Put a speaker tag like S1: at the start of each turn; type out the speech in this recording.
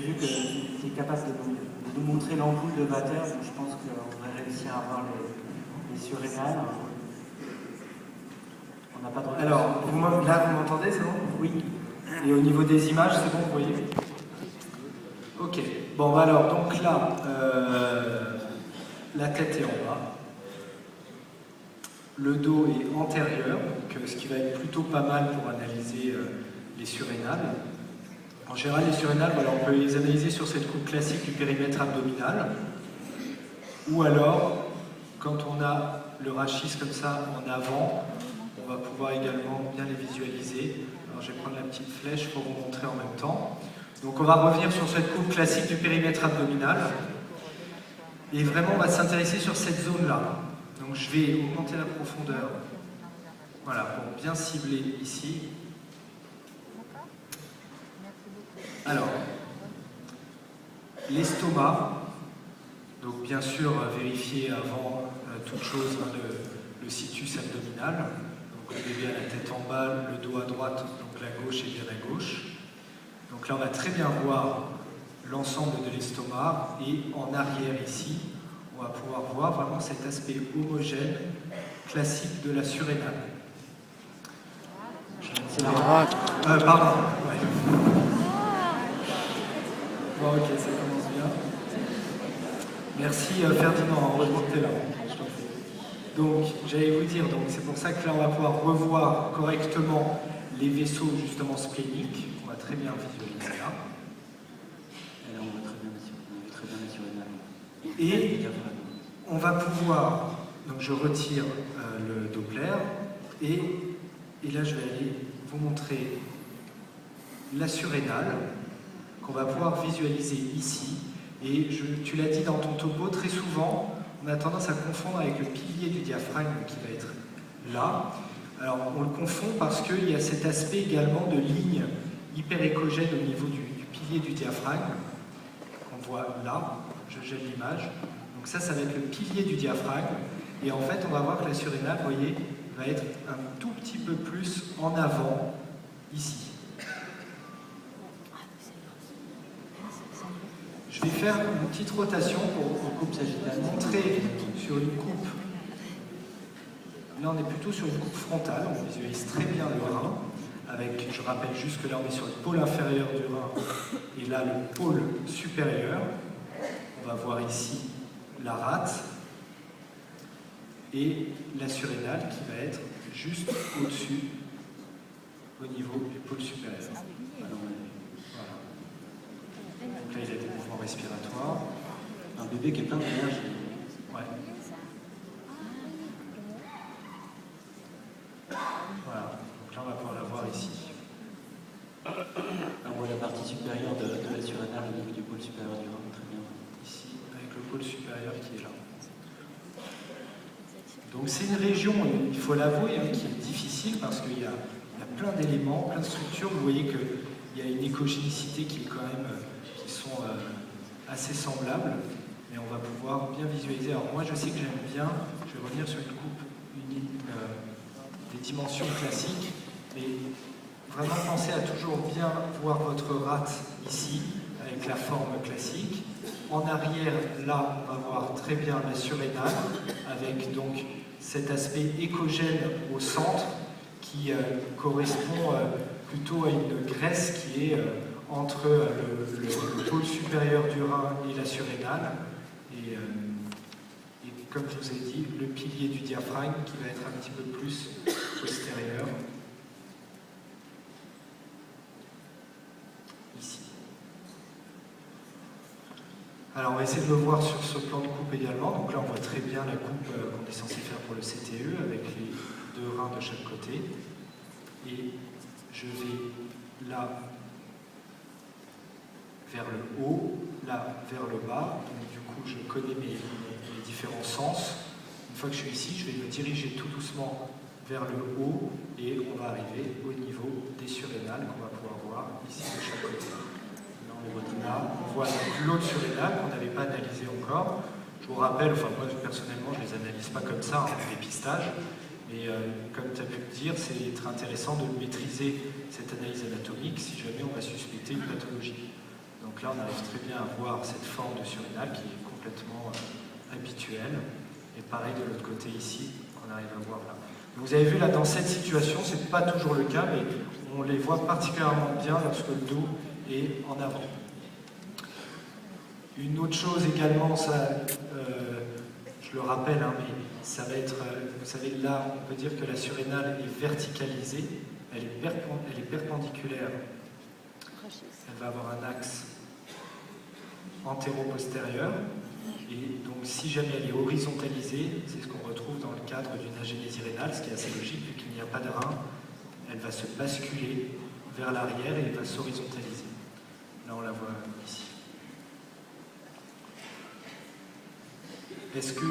S1: j'ai vu que tu es capable de nous montrer l'ampoule de Vater, donc je pense qu'on va réussir à voir les surrénales. On n'a pas de...
S2: Alors, là, vous m'entendez, c'est bon?
S1: Oui.
S2: Et au niveau des images, c'est bon, vous voyez? Ok. Bon, alors, donc là, la tête est en bas. Le dos est antérieur, donc, ce qui va être plutôt pas mal pour analyser les surrénales. En général, les surrénales, voilà, on peut les analyser sur cette coupe classique du périmètre abdominal. Ou alors, quand on a le rachis comme ça en avant, on va pouvoir également bien les visualiser. Alors, je vais prendre la petite flèche pour vous montrer en même temps. Donc, on va revenir sur cette coupe classique du périmètre abdominal. Et vraiment, on va s'intéresser sur cette zone-là. Donc, je vais augmenter la profondeur. Voilà, pour bien cibler ici. Alors, l'estomac, donc bien sûr vérifier avant toute chose le situs abdominal, donc le bébé a la tête en bas, le dos à droite, donc la gauche est bien à gauche. Donc là on va très bien voir l'ensemble de l'estomac et en arrière ici, on va pouvoir voir vraiment cet aspect homogène classique de la surrénale.
S1: C'est la droite.
S2: Pardon. Ouais. Bon, ok, ça commence bien. Merci Ferdinand, heureusement que tu es là. Donc, j'allais vous dire, c'est pour ça que là, on va pouvoir revoir correctement les vaisseaux justement spléniques. On va très bien visualiser là.
S1: Et là, on voit très bien la surrénale.
S2: Et on va pouvoir, donc je retire le Doppler, et là, je vais aller vous montrer la surrénale, qu'on va pouvoir visualiser ici. Et tu l'as dit dans ton topo, très souvent, on a tendance à confondre avec le pilier du diaphragme qui va être là. Alors, on le confond parce qu'il y a cet aspect également de ligne hyperéchogène au niveau du pilier du diaphragme, qu'on voit là. Je gèle l'image. Donc ça va être le pilier du diaphragme. Et en fait, on va voir que la surrénale, vous voyez, va être un tout petit peu plus en avant, ici. Je vais faire une petite rotation pour
S1: coupe sagittale.
S2: montrer sur une coupe. Là, on est plutôt sur une coupe frontale. On visualise très bien le rein. Avec, je rappelle juste que là, on est sur le pôle inférieur du rein et là, le pôle supérieur. On va voir ici la rate et la surrénale qui va être juste au-dessus, au niveau du pôle supérieur. Voilà. Donc là, il a des mouvements respiratoires.
S1: Un bébé qui est plein d'énergie.
S2: Ouais. Voilà. Donc là, on va pouvoir la voir ici.
S1: On voit la partie supérieure de la surrénale au niveau du pôle supérieur du rein. Très bien.
S2: Ici, avec le pôle supérieur qui est là. Donc c'est une région, il faut l'avouer, qui est difficile parce qu'il y a plein d'éléments, plein de structures. Vous voyez qu'il y a une écogénicité qui est quand même, qui sont assez semblables, mais on va pouvoir bien visualiser. Alors moi je sais que j'aime bien, je vais revenir sur une coupe des dimensions classiques, mais vraiment pensez à toujours bien voir votre rate ici, avec la forme classique. En arrière, là, on va voir très bien la surrénale, avec donc cet aspect échogène au centre qui correspond plutôt à une graisse qui est entre le pôle supérieur du rein et la surrénale. Et comme je vous ai dit, le pilier du diaphragme qui va être un petit peu plus postérieur. Ici. Alors on va essayer de le voir sur ce plan de coupe également. Donc là on voit très bien la coupe qu'on est censé faire pour le CTE avec les deux reins de chaque côté. Et je vais là vers le haut, là vers le bas. Donc du coup je connais mes différents sens. Une fois que je suis ici, je vais me diriger tout doucement vers le haut et on va arriver au niveau des surrénales qu'on va pouvoir voir ici de chaque côté. Là, on voit l'autre surrénale qu'on n'avait pas analysé encore. Je vous rappelle, enfin moi personnellement je ne les analyse pas comme ça, en dépistage, mais comme tu as pu le dire, c'est très intéressant de maîtriser cette analyse anatomique si jamais on va suspecter une pathologie. Donc Donc là, on arrive très bien à voir cette forme de surrénal qui est complètement habituelle. Et pareil de l'autre côté ici, on arrive à voir là. Donc vous avez vu là, dans cette situation, ce n'est pas toujours le cas, mais on les voit particulièrement bien lorsque le dos est en avant. Une autre chose également, ça, je le rappelle, hein, mais ça va être, vous savez, là, on peut dire que la surrénale est verticalisée, elle est perpendiculaire, elle va avoir un axe antéro-postérieur, et donc si jamais elle est horizontalisée, c'est ce qu'on retrouve dans le cadre d'une agénésie rénale, ce qui est assez logique, vu qu'il n'y a pas de rein, elle va se basculer vers l'arrière et elle va s'horizontaliser. Là, on la voit ici. Est-ce que